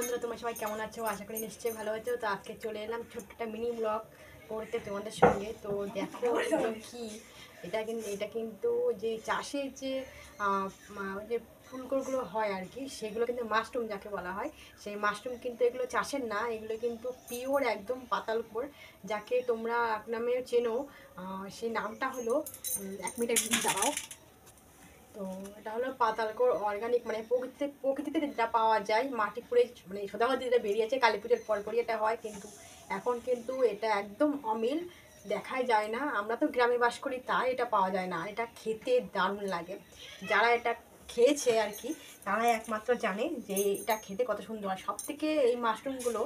বন্ধুরা, তোমরা সবাই কেমন আছো? আশা করি নিশ্চয়ই ভালো আছো। তো আজকে চলে এলাম ছোট্ট একটা মিনি ব্লগ করতে তোমাদের সঙ্গে। তো দেখো এগুলো কি, এটা কিন্তু যে চাষের যে যে ফুলকোগুলো হয় আর কি, সেগুলো কিন্তু মাশরুম যাকে বলা হয়, সেই মাশরুম কিন্তু এগুলো চাষের না, এগুলো কিন্তু পিওর একদম পাতালকোর, যাকে তোমরা এক নামে চেনো। সেই নামটা হলো, 1 মিনিট দাঁড়াও। তো এটা হলো পাতালকোর অর্গানিক, মানে প্রকৃতিতে যেটা পাওয়া যায়, মাটি খুঁড়ে মানে সোদামাটি যেটা বেরিয়েছে কালী পুজোর পরপরই এটা হয়, কিন্তু এখন কিন্তু এটা একদম অমিল, দেখাই যায় না। আমরা তো গ্রামে বাস করি, তাই এটা পাওয়া যায় না। এটা খেতে দারুণ লাগে। যারা এটা খেয়েছে আর কি, তারাই একমাত্র জানে যে এটা খেতে কত সুন্দর। আর সব থেকে এই মাশরুমগুলো,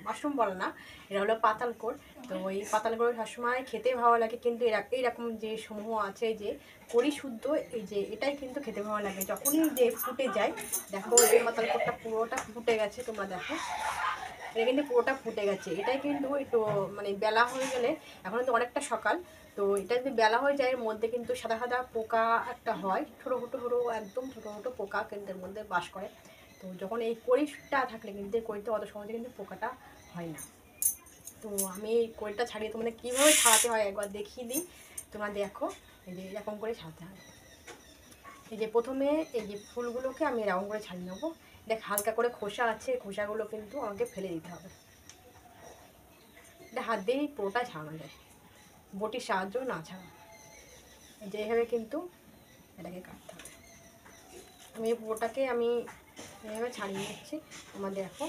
মাশরুম বলে না, এটা হলো পাতালকোর। তো এই পাতালকোর সবসময় খেতে ভালো লাগে, কিন্তু এইরকম যে সমূহ আছে, যে কড়ি শুদ্ধ, এই যে এটাই কিন্তু খেতে ভালো লাগে যখনই যে ফুটে যায়। দেখো এই পাতালকোরটা পুরোটা ফুটে গেছে, তোমরা দেখো এটা কিন্তু পুরোটা ফুটে গেছে। এটাই কিন্তু একটু মানে বেলা হয়ে গেলে, এখন তো অনেকটা সকাল, তো এটা যদি বেলা হয়ে যায়, এর মধ্যে কিন্তু সাদা সাদা পোকা একটা হয়, ছোটো ছোটো ছোটো একদম ছোটো ছোটো পোকা কিন্তু এর মধ্যে বাস করে। তো যখন এই কড়িটা থাকলে কিন্তু এই কড়িতে অত সহজে কিন্তু পোকাটা হয় না। তো আমি এই কড়িটা ছাড়িয়ে তোমাদের কীভাবে ছাড়াতে হয় একবার দেখিয়ে দিই। তোমরা দেখো, এই যে এরকম করে ছাড়াতে হয়। এই যে প্রথমে এই যে ফুলগুলোকে আমি এরকম করে ছাড়িয়ে নেবো। দেখ হালকা করে খোসা আছে, খোসাগুলো কিন্তু আমাকে ফেলে দিতে হবে। এটা হাত দিয়েই পুরোটা ছাড়ানো যায়, বটির সাহায্য না ছাড়া। যেভাবে কিন্তু এটাকে কাটতে হবে। আমি এই পুরোটাকে আমি এভাবে ছাড়িয়ে নিচ্ছি, তোমরা দেখো।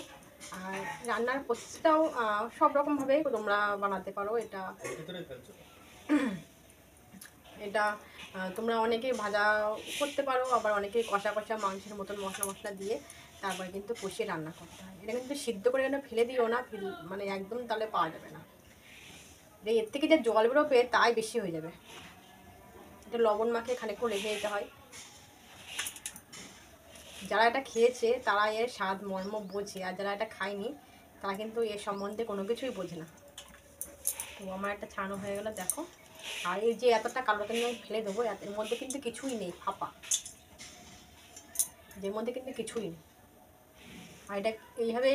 আর রান্নার প্রসেসটাও সব রকমভাবেই তোমরা বানাতে পারো। এটা এটা তোমরা অনেকেই ভাজা করতে পারো, আবার অনেকেই কষা কষা মাংসের মতন মশলা মশলা দিয়ে তারপরে কিন্তু কষিয়ে রান্না করতে হয়। এটা কিন্তু সিদ্ধ করে কেন ফেলে দিও না, মানে একদম তাহলে পাওয়া যাবে না। এর থেকে যে জল বেরোবে তাই বেশি হয়ে যাবে। এটা লবণ মাখিয়ে খানিকক্ষণ রেখে দিতে হয়। যারা এটা খেয়েছে তারা এর স্বাদ মর্ম বোঝে, আর যারা এটা খায়নি তারা কিন্তু এর সম্বন্ধে কোনো কিছুই বোঝে না। তো আমার একটা ছাড়ানো হয়ে গেল, দেখো। আর এই যে এতটা কালোটা নিয়ে আমি ফেলে দেবো, এর মধ্যে কিন্তু কিছুই নেই, ফাঁপা, যের মধ্যে কিন্তু কিছুই নেই। আর এটা এইভাবে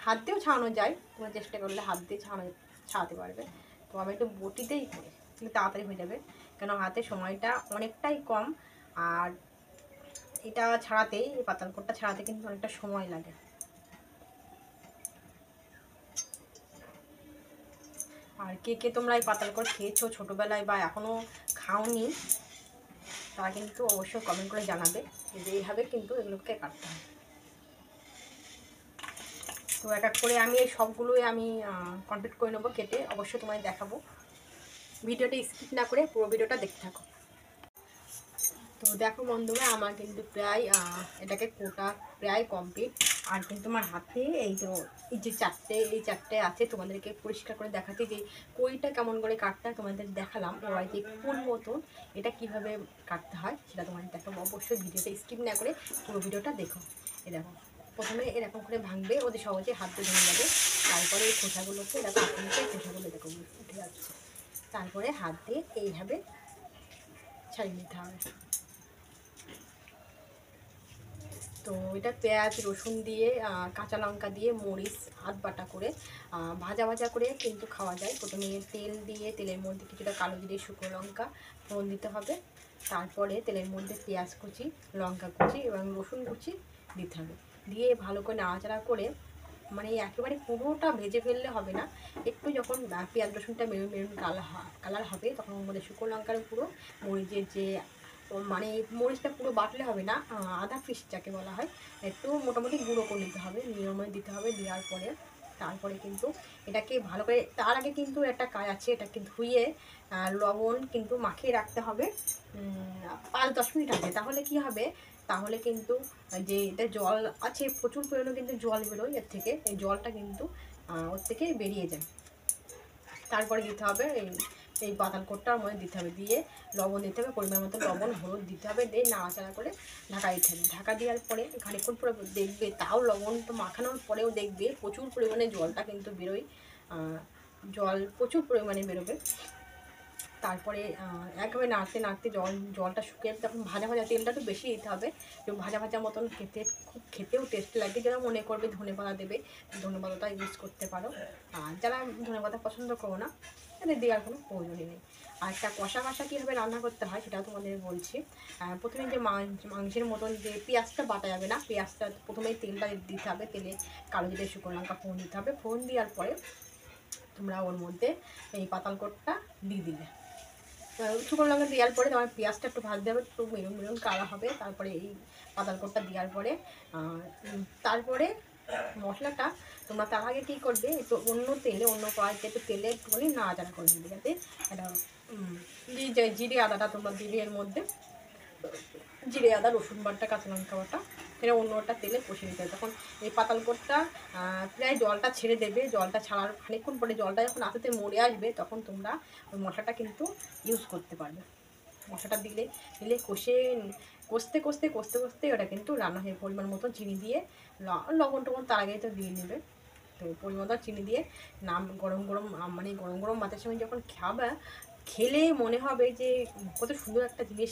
হাত দিয়েও ছাড়ানো যায়, তোমরা চেষ্টা করলে হাত দিয়ে ছাড়াতে পারবে। তো আমি একটু বটিতেই করি, কিন্তু তাড়াতাড়ি হয়ে যাবে, কেন হাতে সময়টা অনেকটাই কম। আর এটা ছাড়াতে, এই পাতালকোরটা ছাড়াতে কিন্তু অনেকটা সময় লাগে। আর কে কে তোমরা এই পাতালকোর খেয়েছো ছোটোবেলায় বা এখনও খাওনি, তারা কিন্তু অবশ্যই কমেন্ট করে জানাবে যে এইভাবে কিন্তু এগুলোকে কাটতে হয়। তো এক এক করে আমি এই সবগুলোই আমি কমপ্লিট করে নেবো কেটে, অবশ্যই তোমায় দেখাবো। ভিডিওটা স্কিপ না করে পুরো ভিডিওটা দেখতে থাকো। তো দেখো বন্ধুরা, আমার কিন্তু প্রায় এটাকে কোটা প্রায় কমপ্লিট। আর কিন্তু আমার হাতে এই যে চারটে আছে, তোমাদেরকে পরিষ্কার করে দেখাচ্ছি যে কইটা কেমন করে কাটতে হয় তোমাদের দেখালাম। এবার যে ফুল মতন এটা কিভাবে কাটতে হয় সেটা তোমাদের দেখাবো। অবশ্যই ভিডিওটা স্কিপ না করে পুরো ভিডিওটা দেখো। এই দেখো, প্রথমে এরকম করে ভাঙবে, ওদের সহজে হাত দিয়ে ভেঙে যাবে। তারপরে এই খোসাগুলোকে দেখো, খোসাগুলো দেখো উঠে যাচ্ছে। তারপরে হাত দিয়ে এইভাবে ছাড়িয়ে নিতে হবে। তো এটা পেঁয়াজ রসুন দিয়ে, কাঁচা লঙ্কা দিয়ে, মরিচ আধ বাটা করে ভাজা ভাজা করে কিন্তু খাওয়া যায়। প্রথমে তেল দিয়ে, তেলের মধ্যে কিছুটা কালো জিরে শুকনো লঙ্কা ফোড়ন দিতে হবে। তারপরে তেলের মধ্যে পেঁয়াজ কুচি, লঙ্কা কুচি এবং রসুন কুচি দিতে হবে। দিয়ে ভালো করে নাড়াচাড়া করে, মানে একেবারে পুরোটা ভেজে ফেললে হবে না, একটু যখন পেঁয়াজ রসুনটা মেরুন মেরুন কালার হবে, তখন ওর মধ্যে শুকনো লঙ্কার পুরো, মরিচের যে মানে মরিচটা পুরো বাটলে হবে না, আধা পিস যাকে বলা হয়, একটু মোটামুটি গুঁড়ো করে নিতে হবে, নিয়মে দিতে হবে। দেওয়ার পরে তারপরে কিন্তু এটাকে ভালো করে, তার আগে কিন্তু একটা কাজ আছে, এটাকে ধুয়ে লবণ কিন্তু মাখিয়ে রাখতে হবে 5-10 মিনিট আগে। তাহলে কি হবে, তাহলে কিন্তু যে এটা জল আছে প্রচুর পরিমাণে কিন্তু জল বেরোয় এর থেকে, এই জলটা কিন্তু ওর থেকে বেরিয়ে যায়। তারপরে দিতে হবে এই পাতালকোরটা ওর মধ্যে দিতে হবে, দিয়ে লবণ দিতে হবে, পরিমাণ মতো লবণ হলুদ দিতে হবে, দিয়ে নাড়াচাড়া করে ঢাকা দিতে হবে। ঢাকা দেওয়ার পরে খানিকক্ষণ পরে দেখবে, তাও লবণ তো মাখানোর পরেও দেখবে প্রচুর পরিমাণে জলটা কিন্তু বেরোয়, জল প্রচুর পরিমাণে বেরোবে। তারপরে একবারে নাড়তে নাড়তে জলটা শুকিয়ে তখন ভাজা ভাজা তেলটা একটু বেশি দিতে হবে, এবং ভাজা ভাজা মতন খুব খেতেও টেস্ট লাগে। যারা মনে করবে ধনেপাতা দেবে, ধনেপাতাটা ইউজ করতে পারো। আর যারা ধনেপাতা পছন্দ করো না, তাদের দেওয়ার কোনো প্রয়োজনই নেই। আর একটা কষা কীভাবে রান্না করতে হয় সেটাও তোমাদের বলছি। প্রথমে যে মাংসের মতন যে পেঁয়াজটা বাটা যাবে না, পেঁয়াজটা প্রথমেই তেলটা দিতে হবে, তেলে কালো জিরে শুকনো লঙ্কা ফোড়ন দিতে হবে। ফোড়ন দেওয়ার পরে তোমরা ওর মধ্যে এই পাতালকোটটা দিয়ে দিলে, শুকনো লঙ্কা দেওয়ার পরে তোমার পেঁয়াজটা একটু ভাজতে হবে, একটু মেরুন কালা হবে। তারপরে এই পাতালকোটটা দেওয়ার পরে তারপরে মশলাটা তোমরা তার আগে কী করবে, একটু অন্য তেলে, অন্য কড়াইতে একটু তেলে একটুখানি নাড়াচাড়া করে দিবে, যাতে এটা জিরে আদাটা তোমরা দিবে এর মধ্যে, জিরে আদা রসুন বাটা কাঁচা লঙ্কা বাটা, এটা অন্যটা তেলে কষিয়ে দিতে হবে। তখন এই পাতালকোটটা প্রায় জলটা ছেড়ে দেবে, জলটা ছাড়ার খানিকক্ষণ পরে জলটা যখন আস্তে মরে আসবে তখন তোমরা ওই মশলাটা কিন্তু ইউজ করতে পারবে। মশলাটা দিলে কষতে কষতে ওটা কিন্তু রান্না হয়ে পরিমাণ মতো চিনি দিয়ে, লবণ টবণ তার আগেই তো দিয়ে নেবে। তো পরিমাণ চিনি দিয়ে গরম গরম ভাতের সঙ্গে যখন খাবে, খেলে মনে হবে যে কত সুন্দর একটা জিনিস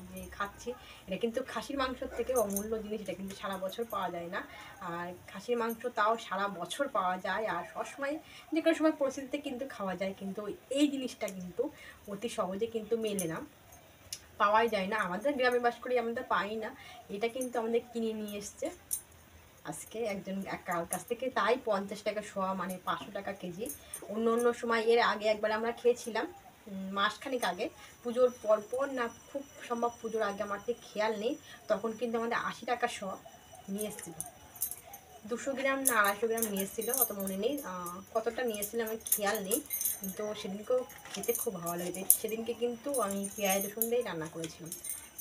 যে খাচ্ছি। এটা কিন্তু খাসির মাংসর থেকে অমূল্য জিনিস, এটা কিন্তু সারা বছর পাওয়া যায় না। আর খাসির মাংস তাও সারা বছর পাওয়া যায়, আর সবসময় যে কোনো সময় পরিস্থিতিতে কিন্তু খাওয়া যায়, কিন্তু এই জিনিসটা কিন্তু অতি সহজে কিন্তু মেলে না, পাওয়াই যায় না। আমাদের গ্রামে বাস করি, আমাদের পাই না। এটা কিন্তু আমাদের কিনে নিয়ে এসছে আজকে একজন কার কাছ থেকে, তাই 50 টাকা শোয়া, মানে 500 টাকা কেজি। অন্য সময় এর আগে একবার আমরা খেয়েছিলাম, মাসখানিক আগে, পুজোর পরপর না, খুব সম্ভব পুজোর আগে, আমার ঠিক খেয়াল নেই, তখন কিন্তু আমাদের 80 টাকা শোয়া নিয়ে এসেছিলো। 200 গ্রাম না 250 গ্রাম নিয়ে এসেছিলো, অত মনে নেই কতটা নিয়ে এসেছিলো, আমার খেয়াল নেই। কিন্তু সেদিনকেও খেতে খুব ভালো লেগেছে। সেদিনকে কিন্তু আমি পেঁয়াজ রসুন দিয়েই রান্না করেছিলাম।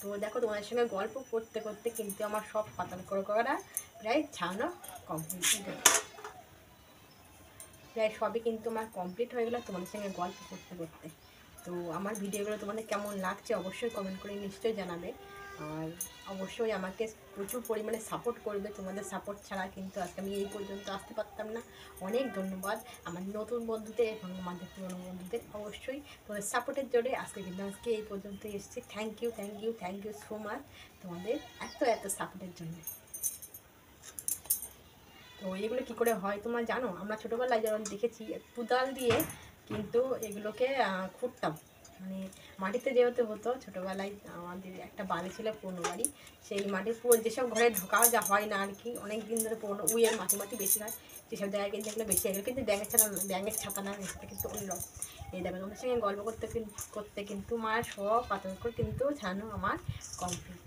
তো দেখো, তোমাদের সঙ্গে গল্প করতে করতে কিন্তু আমার সব পাতালকোড়া প্রায় ছাড়ানো কমপ্লিট, প্রায় সবই কিন্তু আমার কমপ্লিট হয়ে গেলো তোমাদের সঙ্গে গল্প করতে করতে। তো আমার ভিডিওগুলো তোমাদের কেমন লাগছে অবশ্যই কমেন্ট করে নিশ্চয়ই জানাবে, আর অবশ্যই আমাকে প্রচুর পরিমাণে সাপোর্ট করবে। তোমাদের সাপোর্ট ছাড়া কিন্তু আজকে আমি এই পর্যন্ত আসতে পারতাম না। অনেক ধন্যবাদ আমার নতুন বন্ধুদের এবং আমাদের পুরনো বন্ধুদের, অবশ্যই তোমাদের সাপোর্টের জন্য আজকে এই পর্যন্ত এসেছি। থ্যাংক ইউ সো মাচ তোমাদের এত সাপোর্টের জন্য। তো এগুলো কী করে হয় তোমরা জানো? আমরা ছোটোবেলায় যেমন দেখেছি কোদাল দিয়ে কিন্তু এগুলোকে খুঁড়তাম, মানে মাটিতে যেহেতু হতো। ছোটোবেলায় আমাদের একটা বাড়ি ছিল, পুরনো বাড়ি, সেই মাটির পুরো যেসব ঘরে ঢোকা যা হয় না আর কি, অনেক দিন ধরে পুরনো উইয়ের মাটি বেশি হয়, সেসব জায়গায় কিন্তু এগুলো বেশি হয়। কিন্তু ব্যাঙের ছাতা না, সেটা কিন্তু অন্য। এই দেখো, তোমাদের সঙ্গে গল্প করতে কিন্তু আমার সব পাতালকোড় কিন্তু ছাড়ানো আমার কমপ্লিট।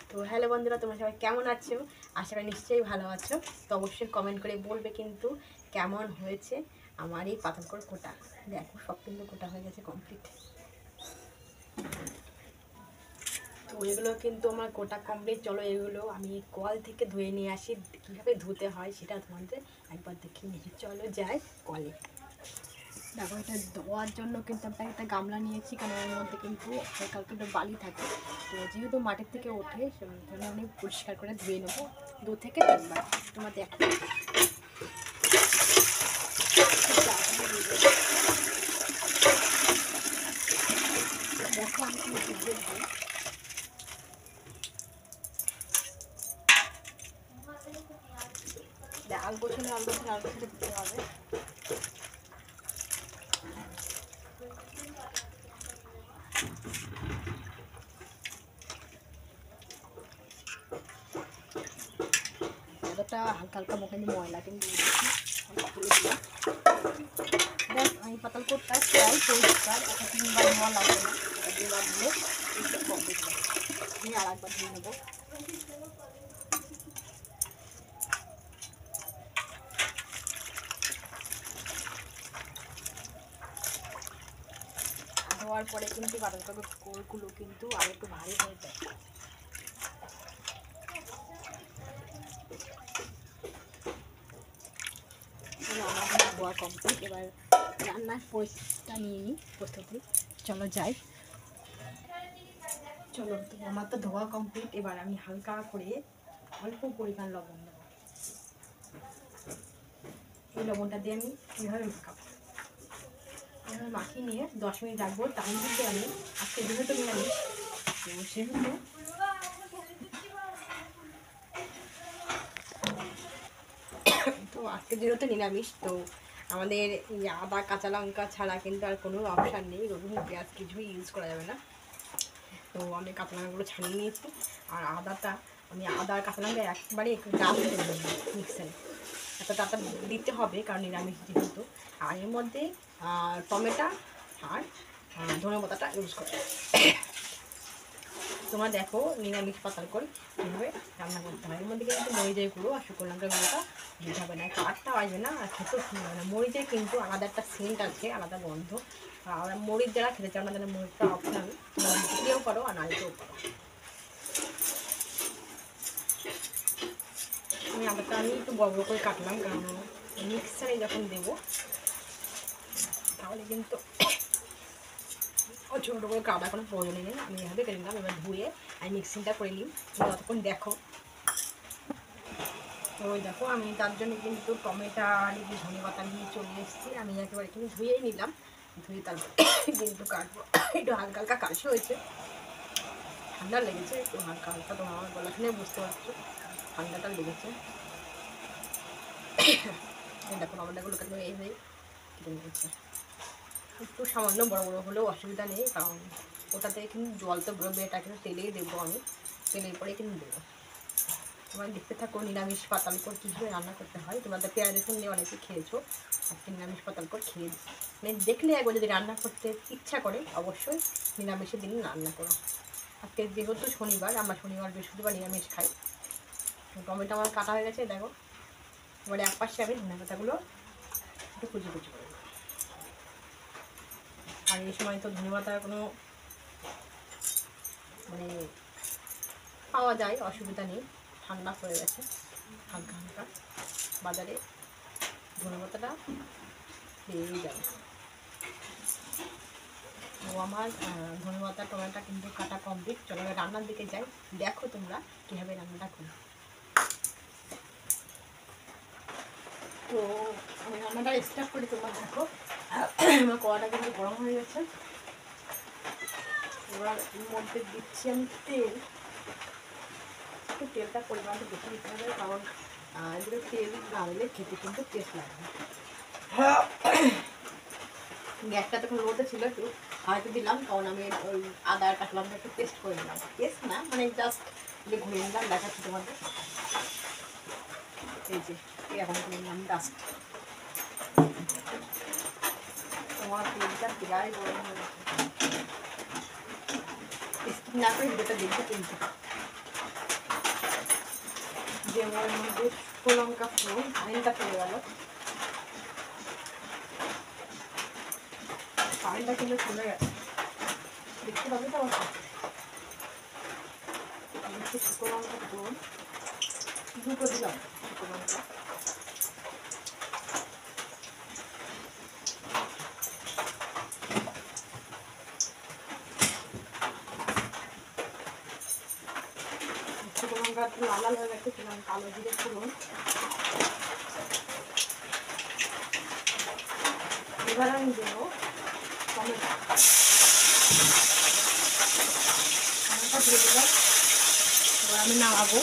তো হ্যালো বন্ধুরা, তোমরা সবাই কেমন আছো? আশা করি নিশ্চয়ই ভালো আছো। তো অবশ্যই কমেন্ট করে বলবে কিন্তু কেমন হয়েছে আমার এই পাতালকোড় কোটা। দেখো, সব কিন্তু কোটা হয়ে গেছে কমপ্লিট। তো এগুলো কিন্তু আমার কোটা কমপ্লিট। চলো এগুলো আমি কল থেকে ধুয়ে নিয়ে আসি, কীভাবে ধুতে হয় সেটা তোমাদের একবার দেখিয়ে নিয়ে চলো যাই কলে। দেখো, এটা ধোয়ার জন্য কিন্তু আমরা একটা গামলা নিয়েছি, কারণ এর মধ্যে কিন্তু হালকা একটু বালি থাকে। তো যেহেতু মাটির থেকে ওঠে, সেখানে আমি পরিষ্কার করে ধুয়ে নেবো 2 থেকে 3 বার। তোমার দেখো, দেখো আমি কিন্তু দেখবো। আলগো ছিল দিতে হবে। এতটা হালকা মুখে ময়লা কিন্তু দেখ, এই পাতালকোড়টা প্রায় পরিষ্কার, একটা 3 বার ধোয়া লাগবে না, 2 বার ধুলে কমপ্লিট হবে। আমি আর একবার ধুয়ে নেবো। ধোয়ার পরে কিন্তু পাতালকোড়গুলো কিন্তু আর একটু ভারী হয়ে যায়। আমার ধোয়া কমপ্লিট, এবার রান্নার পরিস্থিতিটা নিয়ে নিই প্রস্তুতি। চলো যাই। চলো, তো আমার তো ধোয়া কমপ্লিট, এবার আমি হালকা করে অল্প পরিমাণ লবণ দেবো। এই লবণটা দিয়ে আমি কীভাবে মাখাবো, মাখিয়ে নিয়ে 10 মিনিট রাখবো। তার মধ্যে আমি আজকে যেহেতু নিরামিষ, তো সেহেতু আজকে যেহেতু নিরামিষ, তো আমাদের এই আদা কাঁচা লঙ্কা ছাড়া কিন্তু আর কোনো অপশান নেই, রসুন পেঁয়াজ কিছুই ইউজ করা যাবে না। তো আমি কাঁচা লঙ্কাগুলো ছাড়িয়ে নিয়েছি, আর আদাটা আমি আদা আর কাঁচা লঙ্কা একবারে একটু ডাল করে দেবো মিক্সারে। এতটা দিতে হবে কারণ নিরামিষ যেহেতু। আর এর মধ্যে টমেটো আর ধনেপাতাটা ইউজ করে। তোমরা দেখো নিরামিষ পাতাল করে কীভাবে রান্না করতে হয়। এর মধ্যে কিন্তু মরিচের গুঁড়ো আর শুকনো লঙ্কার গুঁড়োটা দিতে হবে না, কাঠটা আসবে না আর খেতেও সুন্দর হবে না। মরিচের কিন্তু আলাদা একটা সেন্ট আছে, আলাদা গন্ধ। আর মরিচ যারা খেতে চাও না, তাহলে মরিচটা অপশনাল, তোমরা দিতেও পারো আর না দিতেও পারো। আদাটা আমি একটু বড় বড় করে কাটলাম, কারণ মিক্সারে যখন দেবো তাহলে কিন্তু ছোটো করে কাটা কোনো প্রয়োজন নেই। আমি এভাবে কেটে নিলাম, এবার ধুয়ে আমি মিক্সিংটা করে নিই। ততক্ষণ দেখো, তো দেখো আমি তার জন্য কিন্তু টমেটো আর ধনে পাতা নিয়ে চলে এসেছি। আমি একেবারে কিন্তু ধুয়েই নিলাম, ধুয়ে তারপর কিন্তু কাটবো। একটু হালকা হালকা কাশি হয়েছে, ঠান্ডা লেগেছে একটু হালকা হালকা, তো আমার গলা শুনে বুঝতে পারছো ঠান্ডাটা লেগেছে। দেখো টমেটোগুলো কিন্তু এইভাবে কেটে নিয়েছে। একটু সামান্য বড়ো বড়ো হলেও অসুবিধা নেই, কারণ ওটাতে কিন্তু জল তো বেরোবে, এটা কিন্তু তেলেই দেবো আমি, তেলের পরে কিন্তু দেবো। তোমরা দেখতে থাকো নিরামিষ পাতাল করে কীভাবে রান্না করতে হয়। তোমাদের পেঁয়াজ রসুন দিয়ে অনেকে খেয়েছো, আজকে নিরামিষ পাতাল করে খেয়ে মানে দেখলে একবার যদি রান্না করতে ইচ্ছা করে অবশ্যই নিরামিষের দিন রান্না করো। আজকে যেহেতু শনিবার, আমরা শনিবার বৃহস্পতিবার নিরামিষ খাই। টমেটো আমার কাটা হয়ে গেছে দেখো। এবারে এক পাশে আমি ধনে পাতাগুলো একটু কুচি কুচি করে দেবো। আর এই সময় তো ধনে পাতার কোনো মানে পাওয়া যায়, অসুবিধা নেই, ঠান্ডা হয়ে গেছে হালকা হালকা, বাজারে ধনে পাতাটা পেয়েই যাবে। তো আমার ধনে পাতা টমেটো কিন্তু কাটা কমপ্লিট। চলো রান্নার দিকে যাই, দেখো তোমরা কীভাবে রান্নাটা করি। তো আমি রান্নাটা স্টার্ট করি, তোমরা দেখো। আমার কড়াটা কিন্তু গরম হয়ে গেছে। এবার এর মধ্যে দিচ্ছি আমি তেল। একটু তেলটা পরিমাণটা বেশি দিতে হবে, কারণ এগুলো তেল না দিলে খেতে কিন্তু টেস্ট লাগবে। গ্যাসটা তখন লোতে ছিল, একটু হয়তো দিলাম, কারণ আমি ওই আদা কাটলাম একটু টেস্ট করে নিলাম। টেস্ট না মানে জাস্ট ঘুরে নিলাম, দেখাচ্ছি তোমাদের। এই যে এরকম করে নিলাম জাস্ট। তোমার তেলটা প্রায় গরম হয়ে গেছে, স্কিপ না করে ভিডিওটা দেখবে কিন্তু। যে ওর মধ্যে শুকনো লঙ্কা ফোড়ন কারেন্টটা চলে গেল, কারেন্টটা কিন্তু চলে গেছে, দেখতে পাবে তো আমার শুকনো লঙ্কা ফোড়ন দুটো দিলাম। শুকনো লঙ্কা একটু লাল লাল হয়ে গেছে, দিলাম কালো জিরে ফোড়ন। এবার আমি দেবো টমেটো, টমেটো দিয়ে দিলাম। এবার আমি নামাবো।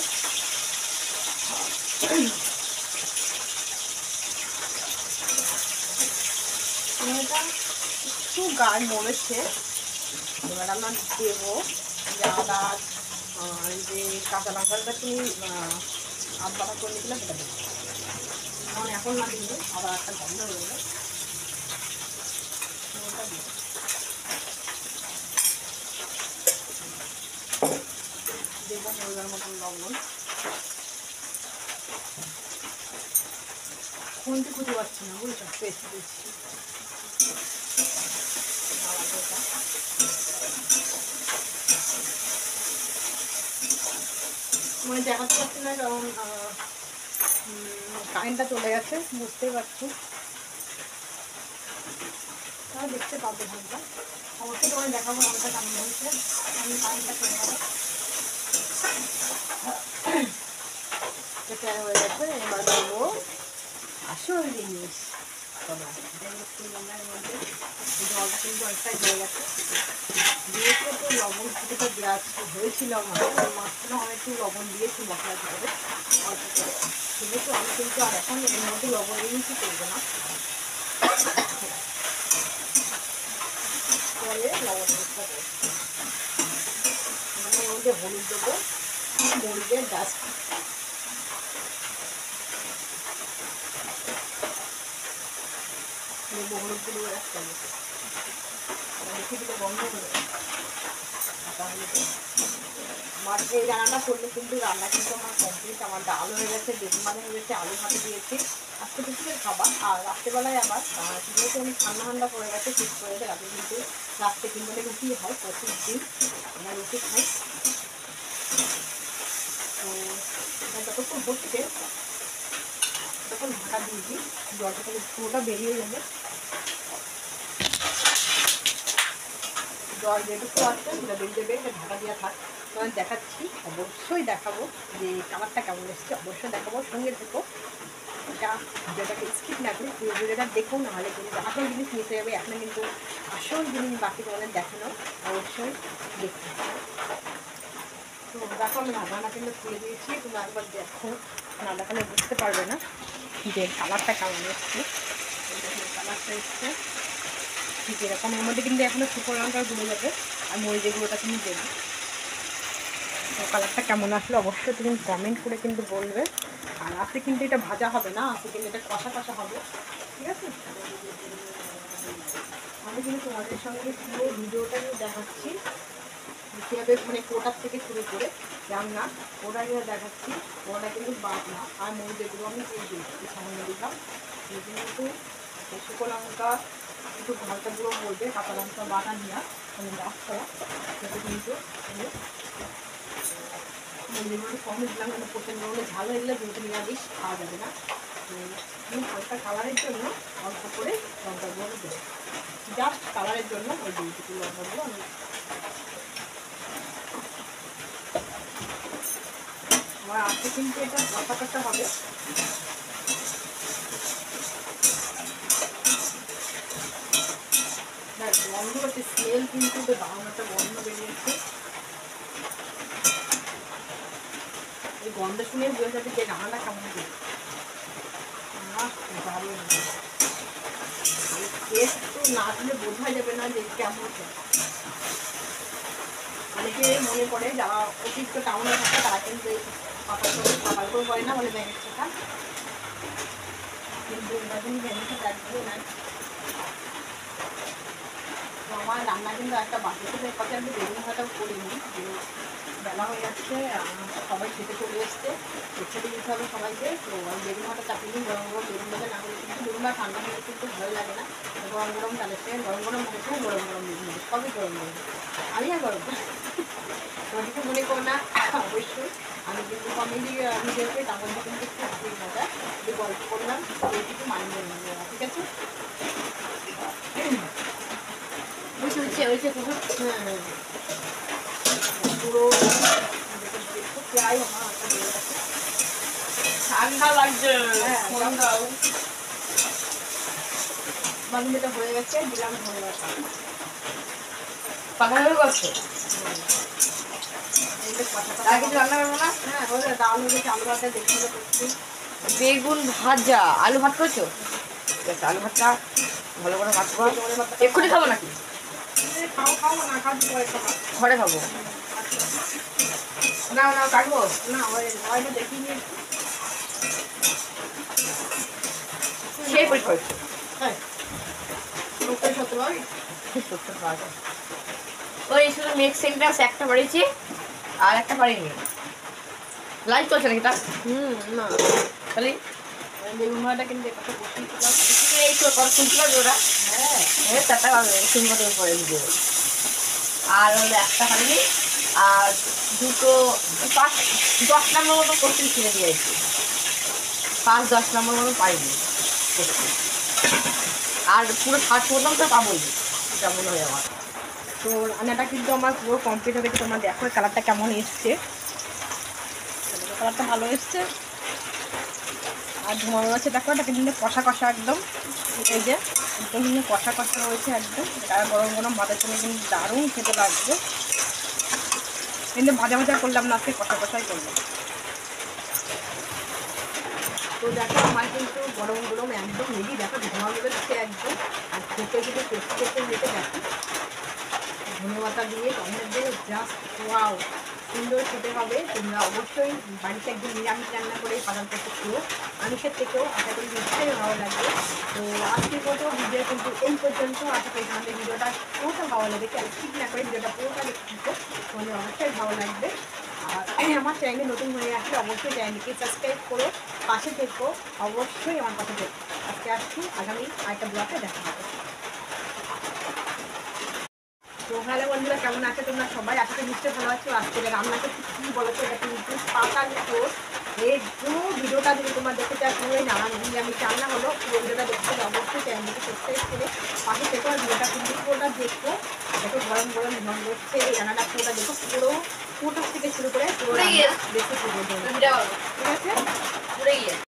টমেটোটা একটু গায়ে মরেছে। এবার আমরা দেবো আদা, যে কাঁচা লঙ্কাটা তুমি আদা করে নিয়েছিলাম সেটা দেবো। কারণ এখন না দিলে আবার একটা গন্ধ হয়ে যাবে। দেবো পরিমাণ মতন লবণ। খুঁজতে খুঁজে পাচ্ছি না, বুঝছো, পেস্ট দিচ্ছি। মানে দেখাতে পারছি না, কারণ কারেন্টটা চলে গেছে, বুঝতেই পারছি। তারা দেখতে পাবো ভাবটা, অবশ্যই তোমায় দেখাবো ভাবটা কেমন হয়েছে। আমি কারেন্টটা চলে গেল, এটা হয়ে গেছে। এবার দেবো আসল জিনিস রান্নার মধ্যে জলটা কিন্তু অনেকটাই হয়ে গেছে, দিয়েছে তো লবণ কিছুটা দেওয়া হয়েছিল আমার, মাছটা আমি একটু লবণ দিয়েছি মশলার ভিতরে অল্প করে, সেহেতু আমি কিন্তু আর এখন এর মধ্যে লবণ ইউজই করবো না, পরে লবণ ইউজ করবো। এর মধ্যে হলুদ দেবো, মরিচের গাছ দেবো, হলুদগুলো একটা রেখে দিলে বন্ধ করে। তাহলে আমার এই রান্নাটা করলে কিন্তু রান্না কিন্তু আমার কমপ্লিট। আমার ডাল হয়ে গেছে, বেগুন ভাজা হয়ে গেছে, আলু ভাতে দিয়েছি, আজকে দুপুরের খাবার। আর রাত্রেবেলায় আবার যেহেতু আমি ঠান্ডা ঠান্ডা পড়ে গেছে, শীত পড়ে গেছে, রাতে কিন্তু রাত্রে কিন্তু রুটি হয় প্রতিদিন, আমরা রুটি খাই। তো এটা যতক্ষণ হচ্ছে তখন ঢাকা দিয়ে দিই, জলটা পুরোটা বেরিয়ে যাবে, জল যেটুকু আসছে সেটা বেরিয়ে যাবে, এটা ঢাকা দেওয়া থাক। তোমার দেখাচ্ছি, অবশ্যই দেখাবো যে কালারটা কেমন এসছে, অবশ্যই দেখাবো, সঙ্গে থেকো। এটা ভিডিওটাকে স্কিপ না করে পুরো ভিডিওটা দেখো, নাহলে কিন্তু আসল জিনিস মিশে যাবে। এখন কিন্তু আসল জিনিস বাকি তোমাদের দেখানো, অবশ্যই দেখতে। তো দেখো আমি রান্নাটা কিন্তু খুলে দিয়েছি, তুমি একবার দেখো, না দেখালে বুঝতে পারবে না যে কালারটা কেমন এসছে। কালারটা এসছে ঠিক এরকম, এর মধ্যে কিন্তু এখনও শুকনো লঙ্কা গুলো যাবে আর মরিচের গুঁড়োটা তুমি দেবে। তো কালারটা কেমন আসলে অবশ্যই তুমি কমেন্ট করে কিন্তু বলবে। আর আজকে কিন্তু এটা ভাজা হবে না, আজকে কিন্তু এটা কষা কষা হবে, ঠিক আছে? আমি কিন্তু তোমাদের সঙ্গে পুরো ভিডিওটা নিয়ে দেখাচ্ছি, কীভাবে মানে কোটার থেকে শুরু করে রান্না ওটা নিয়ে দেখাচ্ছি। ওটা কিন্তু বাদ না, আর মরিচের আমি দিয়ে দিয়েছি, সামান্য দিলাম কিন্তু শুকনো লঙ্কা একটু হালকা গুঁড়ো বলবে, কাঁচা লঙ্কা বাটা নেওয়া মানে গাছ করা, সেটা কিন্তু মরিচগুলো একটু কম দিলাম, কিন্তু প্রচণ্ড হলে ঝাল হয়ে গেলে যেহেতু নিরামিষ খাওয়া যাবে না। তো হালকা কালারের জন্য অল্প করে লঙ্কাগুলো দেবো, জাস্ট কালারের জন্য ওই দুইটুকু লঙ্কাগুলো আমি। আমার আজকে কিন্তু এটা কষা কষা হবে। গন্ধ হচ্ছে, স্মেল কিন্তু দারুণ একটা গন্ধ বেরিয়েছে। এই গন্ধ শুনে বোঝা যাবে যে রান্নাটা কেমন হবে। দারুণ টেস্ট তো না দিলে বোঝা যাবে না যে কেমন। অনেকে মনে করে যারা অতিরিক্ত টাউনে থাকে তারা কিন্তু এই সকাল করে করে না বলে ব্যাঙের ছোটা, কিন্তু এটা কিন্তু ব্যাঙের ছোটা একদমই নাই। তো আমার রান্না কিন্তু একটা বাকি থেকে কথা আমি বেগুন ভাটাও করিনি, যে বেলা হয়ে যাচ্ছে, সবাই খেতে চলে এসছে, খেতে দিতে হবে সবাইকে। তো আমি বেগুন ভাটা চাপিয়ে দিই, গরম গরম বেগুন ভাজা না হলে কিন্তু বেগুন ভাজা ঠান্ডা হলে কিন্তু ভালো লাগে না। গরম গরম চালের সঙ্গে গরম গরম হয়েছে, গরম গরম বেগুন ভাজা সবই গরম গরম, আমি আর গরম তোমার কিছু মনে করো না। অবশ্যই আমি কিন্তু কমেডি ভিডিও করি, তার মধ্যে কিন্তু একটু হাসির মজা যে গল্প করলাম এইটুকু মানিয়ে নেবো, ঠিক আছে? হ্যাঁ পুরো প্রায় আমার ঠান্ডা লাগছে, বান্ধবীটা হয়ে গেছে, দিলাম ধন্যবাদ। পাখা হয়ে গেছে, রান্না করবো না? হ্যাঁ হয়ে ডাল হয়ে গেছে, আলু ভাতটা দেখতে করছি, বেগুন ভাজা, আলু ভাত করছো? ঠিক আছে, আলু ভাতটা ভালো করে মাখবো। এক্ষুনি খাবো নাকি? খাও খাবো না, খাবো ঘরে খাবো না, না কাটবো না, হয়তো দেখিনি সেই পরিষ্কার করছি। হ্যাঁ ওই শুধু মেক সেন্টেন্স একটা পড়েছি আর একটা পারিনি। লাইভ চলছে নাকি তা? না খালি বেগুন ভাজাটা কিন্তু একটা বসিয়েছিলাম, এই তো শুনতে পারবে ওরা। হ্যাঁ হ্যাঁ চারটা পাবে শুনবো তুমি পরে ভিডিও। আর হলো একটা পারিনি, আর দুটো 5-10 নম্বর মতো কোশ্চেন ছেড়ে দিয়েছি, 5-10 নম্বর মতো পাইনি কোশ্চেন, আর পুরো 60 তো পাবোই যেমন হয় আমার। তো রান্নাটা কিন্তু আমার পুরো কমপ্লিট হবে, তোমরা দেখো কালারটা কেমন এসছে, কালারটা ভালো এসছে। আর ধোঁয়া রয়েছে দেখো, এটা কিন্তু কষা কষা একদম, এই যে একদম কিন্তু কষা কষা রয়েছে একদম। আর গরম গরম ভাতের সঙ্গে কিন্তু দারুণ খেতে লাগবে। কিন্তু ভাজা ভাজা করলাম না, আজকে কষা কষাই করলাম। তো দেখো আমার কিন্তু গরম গরম একদম রেডি, দেখো ধোঁয়া বেরোচ্ছে একদম। আর খেতে কিন্তু টেস্টি টেস্টি হয়েছে দেখো, ধনে পাতা দিয়ে টমেটো দিয়ে জাস্ট ওয়াও, সুন্দর খেতে হবে। তোমরা অবশ্যই বাড়িতে একদিন নিরামিষ রান্না করে পালন করতে খেও, আমিষের থেকেও আশা করি নিশ্চয়ই ভালো লাগবে। তো আজকের মতো ভিডিও কিন্তু এই পর্যন্ত। আশা করি তোমাদের ভিডিওটা পুরোটা ভালো লেগেছে, আর স্কিপ না করে ভিডিওটা পুরোটা দেখতে তোমাদের অবশ্যই ভালো লাগবে। আর আমার চ্যানেলে নতুন হয়ে আসলে অবশ্যই চ্যানেলকে সাবস্ক্রাইব করো, পাশে থেকো, অবশ্যই আমার পাশে থেকো। আজকে আসছি, আগামী আরেকটা ব্লগে দেখা হবে। তো হ্যালো বন্ধুরা, কেমন আছে তোমরা সবাই? আজকে নিশ্চয়ই ভালো আছো। আজকে রান্না করছি কী বলতো, এটা কিন্তু পাতার টোস্ট। এর পুরো ভিডিওটা যদি তোমরা দেখতে চাও, পুরোই আমি রান্না হলো, পুরো ভিডিওটা দেখতে হবে অবশ্যই চ্যানেলকে সাবস্ক্রাইব করে পাশে থেকে ভিডিওটা কিন্তু পুরোটা দেখো। দেখো গরম গরম ঝন করছে, এই রান্নাটা পুরোটা দেখো, পুরোটা থেকে শুরু করে পুরো দেখতে ঠিক আছে।